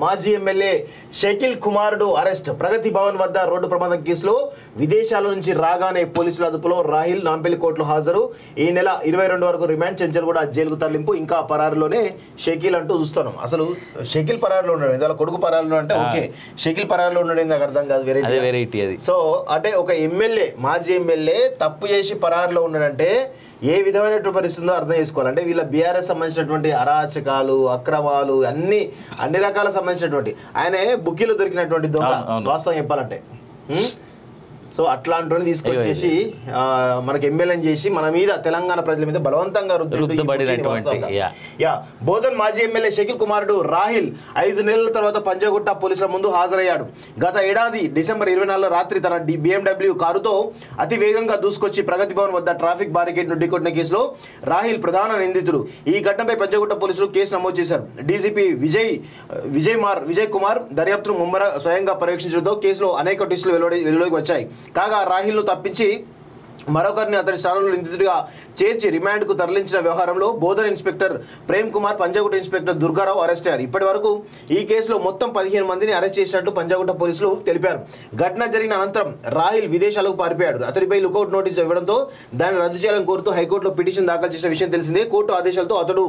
మాజీ ఎమ్మెల్యే షకీల్ కుమారుడు అరెస్ట్. ప్రగతి భవన్ వద్ద రోడ్డు ప్రమాదం కేసులో విదేశాల నుంచి రాగానే పోలీసుల అదుపులో రాహిల్ నాంపల్లి కోర్టులో హాజరు. ఈ నెల 22 వరకు రిమాండ్. చెంచల్గూడ జైలుకు తరలింపు. ఇంకా పరారులోనే షకీల్ అంటూ చూస్తున్నాం. అసలు షకీల్ పరారులో ఉన్నాడు, ఇందులో కొడుకు పరారులో అంటే ఓకే, షకీల్ పరారులో ఉన్నాడు నాకు అర్థం కాదు. వెరైటీ అది. సో అంటే ఒక ఎమ్మెల్యే, మాజీ ఎమ్మెల్యే తప్పు చేసి పరారులో ఉన్నాడంటే ఏ విధమైనటువంటి పరిస్థితుందో అర్థం చేసుకోవాలి. అంటే వీళ్ళ బీఆర్ఎస్ సంబంధించినటువంటి అరాచకాలు, అక్రమాలు అన్ని రకాల సంబంధించినటువంటి ఆయన బుక్కీలో దొరికినటువంటి దొంగ వాస్తవం చెప్పాలంటే. సో అట్లాంటి తీసుకొచ్చేసి మనకి ఎమ్మెల్యేని చేసి మన మీద, తెలంగాణ ప్రజల మీద బలవంతంగా బోధన్ మాజీ ఎమ్మెల్యే షకీల్ కుమారుడు రాహిల్ 5 నెలల తర్వాత పంజాగుట్ట పోలీసుల ముందు హాజరయ్యాడు. గత ఏడాది డిసెంబర్ 24 రాత్రి తన BMW కారుతో అతి వేగంగా దూసుకొచ్చి ప్రగతి భవన్ వద్ద ట్రాఫిక్ బారికేడ్ ను ఢీకొట్టిన కేసులో రాహిల్ ప్రధాన నిందితుడు. ఈ ఘటనపై పంజాగుట్ట పోలీసులు కేసు నమోదు చేశారు. డీసీపీ విజయ్ కుమార్ దర్యాప్తును స్వయంగా పర్యవేక్షించడంతో కేసులో అనేక ట్విస్టులు వెలువడికి వచ్చాయి. కాగా రాహిల్ను తప్పించి మరొకరిని అతడి స్థానంలో నిందితుడిగా చేర్చి రిమాండ్కు తరలించిన వ్యవహారంలో Bodhan inspector Prem Kumar, Panjagutta inspector Durgarao arrest అయ్యారు. ఇప్పటి వరకు ఈ కేసులో మొత్తం 15 మందిని అరెస్ట్ చేసినట్టు పంజాగుట్ట పోలీసులు తెలిపారు. ఘటన జరిగిన అనంతరం రాహిల్ విదేశాలకు పారిపోయాడు. అతడిపై లుకౌట్ నోటీస్ ఇవ్వడంతో దాన్ని రద్దు చేయాలని కోరుతూ హైకోర్టులో పిటిషన్ దాఖలు చేసిన విషయం తెలిసిందే. కోర్టు ఆదేశాలతో అతడు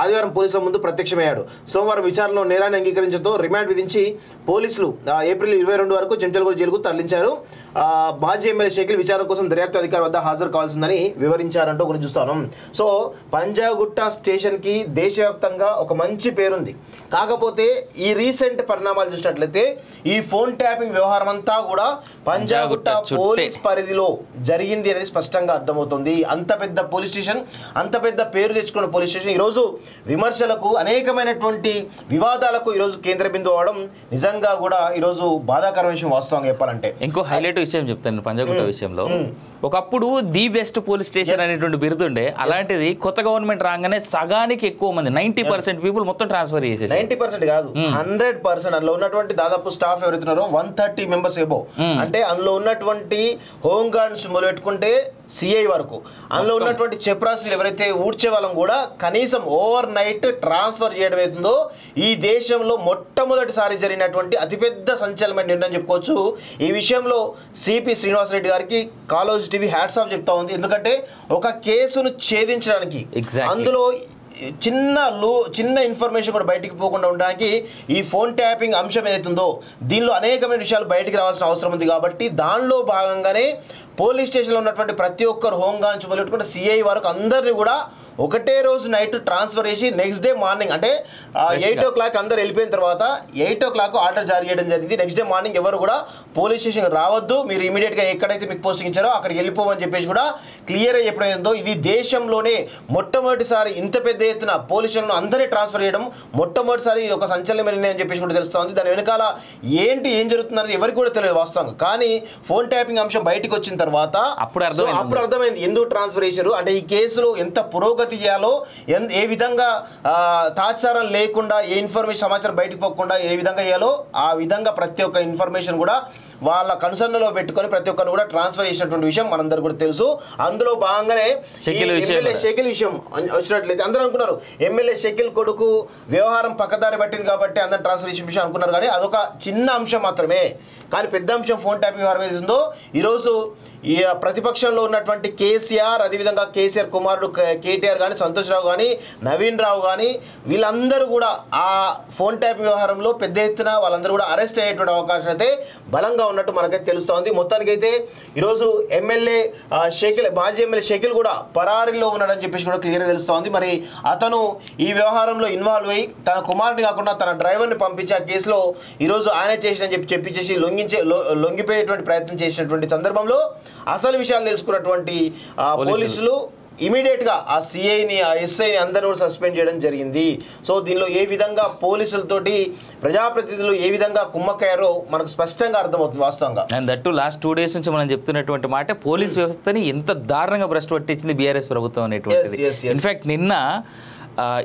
ఆదివారం పోలీసుల ముందు ప్రత్యక్షమయ్యాడు. సోమవారం విచారణలో నేరాన్ని అంగీకరించడంతో రిమాండ్ విధించి పోలీసులు ఏప్రిల్ 22 వరకు చెంచల్గూడ జైలుకు తరలించారు. మాజీ ఎమ్మెల్యే షకీల్ విచారణ కోసం దర్యాప్తు అధికారి వద్ద హాజరు కావాల్సిందని వివరించారంటూ గురించి చూస్తాను. సో పంజాగుట్ట స్టేషన్ కి దేశవ్యాప్తంగా ఒక మంచి పేరుంది. కాకపోతే ఈ రీసెంట్ పరిణామాలు చూసినట్లయితే ఈ ఫోన్ ట్యాపింగ్ వ్యవహారం అంతా కూడా పంజాగుట్ట పోలీస్ పరిధిలో జరిగింది అనేది స్పష్టంగా అర్థమవుతుంది. అంత పెద్ద పోలీస్ స్టేషన్, అంత పెద్ద పేరు తెచ్చుకున్న పోలీస్ స్టేషన్ ఈరోజు విమర్శలకు, అనేకమైనటువంటి వివాదాలకు ఈరోజు కేంద్ర బిందువు అవడం నిజంగా కూడా ఈరోజు బాధాకర విషయం వాస్తవంగా చెప్పాలంటే. ఇంకో హైలైట్ విషయం చెప్తాను పంజాగుట్ట విషయంలో. ఒకప్పుడు ది బెస్ట్ పోలీస్ స్టేషన్ అనేటువంటి బిరుదుండే, అలాంటిది కొత్త గవర్నమెంట్ రాగానే సగానికి ఎక్కువ మంది 90% పీపుల్ మొత్తం ట్రాన్స్ఫర్ చేసేసి, 90% కాదు 100%. అందులో ఉన్నటువంటి దాదాపు స్టాఫ్ ఎవరైతున్నారో 130 మెంబర్స్ ఏబో, అంటే అందులో ఉన్నటువంటి హోమ్ గార్డ్స్ మొదలుపెట్టుకుంటే సిఐ వరకు, అందులో ఉన్నటువంటి చెప్రాసీలు ఎవరైతే ఊడ్చే వాళ్ళం కూడా కనీసం ఓవర్ నైట్ ట్రాన్స్ఫర్ చేయడం అవుతుందో ఈ దేశంలో మొట్టమొదటిసారి జరిగినటువంటి అతిపెద్ద సంచలనమైన నిర్ణయం చెప్పుకోవచ్చు. ఈ విషయంలో సిపి శ్రీనివాసరెడ్డి గారికి కాలేజ్ టీవీ హ్యాట్స్ ఆఫ్ చెప్తా ఉంది. ఎందుకంటే ఒక కేసును ఛేదించడానికి అందులో చిన్న ఇన్ఫర్మేషన్ కూడా బయటికి పోకుండా ఉండడానికి ఈ ఫోన్ ట్యాపింగ్ అంశం ఏదైతుందో దీనిలో అనేకమైన విషయాలు బయటికి రావాల్సిన అవసరం ఉంది. కాబట్టి దానిలో భాగంగానే పోలీస్ స్టేషన్లో ఉన్నటువంటి ప్రతి ఒక్కరు హోమ్ గార్డ్ నుంచి మొదలుపెట్టుకుంటే సిఐ వరకు అందరినీ కూడా ఒకటే రోజు నైట్ ట్రాన్స్ఫర్ చేసి నెక్స్ట్ డే మార్నింగ్ అంటే 8 o'clock అందరు వెళ్ళిపోయిన తర్వాత 8 o'clock ఆర్డర్ జారీ చేయడం జరిగింది. నెక్స్ట్ డే మార్నింగ్ ఎవరు కూడా పోలీస్ స్టేషన్ రావద్దు, మీరు ఇమీడియట్గా ఎక్కడైతే మీకు పోస్టింగ్ ఇచ్చారో అక్కడికి వెళ్ళిపోవని చెప్పేసి కూడా క్లియర్గా చెప్పడం. ఇది దేశంలోనే మొట్టమొదటిసారి ఇంత పెద్ద ఎత్తున పోలీస్ స్టేషన్ అందరినీ ట్రాన్స్ఫర్ చేయడం మొట్టమొదటిసారి ఇది ఒక సంచలనమైన నిర్ణయం అని చెప్పేసి కూడా తెలుస్తుంది. దాని వెనకాల ఏం జరుగుతుంది ఎవరికి కూడా తెలియదు వాస్తవంగా. కానీ ఫోన్ ట్యాపింగ్ అంశం బయటకు వచ్చిన తర్వాత అప్పుడు అర్థమైంది ఎందుకు ట్రాన్స్ఫర్ చేశారు. అంటే ఈ కేసులో ఎంత పురోగతి చేయాలో, ఏ విధంగా తాత్సారం లేకుండా, ఏ ఇన్ఫర్మేషన్ సమాచారం బయటకు పోకుండా ఏ విధంగా చేయాలో ఆ విధంగా ప్రతి ఒక్క ఇన్ఫర్మేషన్ కూడా వాళ్ళ కన్సర్న్లో పెట్టుకొని ప్రతి ఒక్కరిని కూడా ట్రాన్స్ఫర్ చేసినటువంటి విషయం మనందరూ కూడా తెలుసు. అందులో భాగంగానే ఎమ్మెల్యే షకీల్ విషయం వచ్చినట్లయితే అందరూ అనుకున్నారు ఎమ్మెల్యే షకీల్ కొడుకు వ్యవహారం పక్కదారి పట్టింది కాబట్టి అందరూ ట్రాన్స్ఫర్ చేసిన విషయం అనుకున్నారు. కానీ అదొక చిన్న అంశం మాత్రమే. కానీ పెద్ద అంశం ఫోన్ ట్యాపింగ్ వ్యవహారం ఏదో ఈరోజు ఈ ప్రతిపక్షంలో ఉన్నటువంటి కేసీఆర్, అదేవిధంగా కేసీఆర్ కుమారుడు కేటీఆర్ కానీ, సంతోష్ రావు కానీ, నవీన్ రావు కానీ వీళ్ళందరూ కూడా ఆ ఫోన్ ట్యాపింగ్ వ్యవహారంలో పెద్ద ఎత్తున వాళ్ళందరూ కూడా అరెస్ట్ అయ్యేటువంటి అవకాశం అయితే బలంగా ఉన్నట్టు మనకైతే తెలుస్తోంది. మొత్తానికైతే ఈరోజు మాజీ ఎమ్మెల్యే షకీల్ కూడా పరారీలో ఉన్నాడని చెప్పేసి కూడా క్లియర్గా తెలుస్తోంది. మరి అతను ఈ వ్యవహారంలో ఇన్వాల్వ్ అయ్యి తన కుమారుని కాకుండా తన డ్రైవర్ని పంపించి ఆ కేసులో ఈరోజు ఆయనే చేసినని చెప్పించేసి లొంగిపోయేటువంటి ప్రయత్నం చేసినటువంటి సందర్భంలో అసలు విషయాలు తెలుసుకున్నటువంటి పోలీసులు ఇమీడియట్గా ఆ సిఐని, ఆ ఎస్ఐని అందరూ సస్పెండ్ చేయడం జరిగింది. సో దీనిలో ఏ విధంగా పోలీసులతోటి ప్రజాప్రతినిధులు ఏ విధంగా కుమ్మక్కయ్యారో మనకు స్పష్టంగా అర్థమవుతుంది వాస్తవంగా. అండ్ దట్టు లాస్ట్ 2 days నుంచి మనం చెప్తున్నటువంటి మాట పోలీస్ వ్యవస్థని ఎంత దారుణంగా భ్రష్టు పట్టించింది బీఆర్ఎస్ ప్రభుత్వం అనేటువంటిది. ఇన్ఫాక్ట్ నిన్న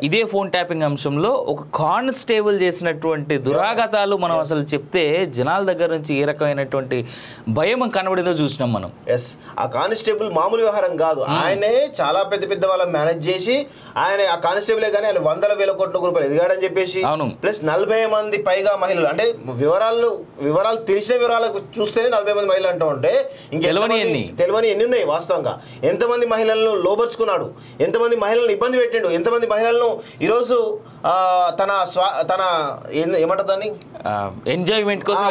ఇదే ఫోన్ ట్యాపింగ్ అంశంలో ఒక కానిస్టేబుల్ చేసినటువంటి దురాఘాతాలు మనం అసలు చెప్తే జనాల దగ్గర నుంచి ఏ రకమైనటువంటి భయం కనబడిందో చూసినాం మనం. ఎస్, ఆ కానిస్టేబుల్ మామూలు వ్యవహారం కాదు. ఆయనే చాలా పెద్ద పెద్ద వాళ్ళని మేనేజ్ చేసి ఆయన ఆ కానిస్టేబులే కానీ ఆయన 100,000 కోట్ల రూపాయలు ఎదిగాడని చెప్పేసి, ప్లస్ 40 మంది పైగా మహిళలు, అంటే వివరాలు తెలిసిన వివరాలు చూస్తేనే 40 మంది మహిళలు అంటూ ఉంటే తెలియని ఎన్ని ఉన్నాయి వాస్తవంగా. ఎంతమంది మహిళలను లోబర్చుకున్నాడు, ఎంతమంది మహిళలను ఇబ్బంది పెట్టిండు, ఎంతమంది మహిళలను ఈరోజు తన ఏమంటుందని ఎంజాయ్మెంట్ కోసం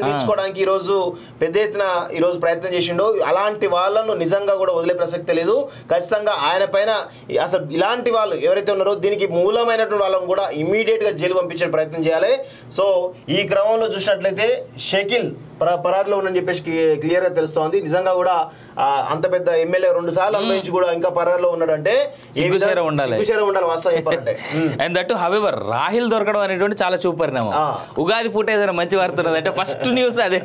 తీర్చుకోవడానికి ఈరోజు పెద్ద ఎత్తున ఈరోజు ప్రయత్నం చేసిండు. అలాంటి వాళ్ళను నిజంగా కూడా వదిలే ప్రసక్తే లేదు. ఖచ్చితంగా ఆయన పైన అసలు ఇలాంటి వాళ్ళు ఎవరైతే ఉన్నారో దీనికి మూలమైనటువంటి వాళ్ళని కూడా ఇమ్మీడియట్ గా జైలు పంపించే ప్రయత్నం చేయాలి. సో ఈ క్రమంలో చూసినట్లయితే షకీల్ పరారీలో ఉందని చెప్పేసి క్లియర్ గా తెలుస్తోంది. నిజంగా కూడా అంత పెద్ద ఎమ్మెల్యే 2 సార్లు అనుభవించి కూడా ఇంకా పరారీలో ఉన్నాడంటే ఉండాలి వాస్తవం చెప్పాలంటే. అండ్ దట్ హవెవర్ రాహిల్ దొరకడం అనేటువంటి చాలా చూపరిణామం. ఉగాది పూట ఏదైనా మంచి వార్త ఉన్నదంటే ఫస్ట్ న్యూస్ అదే.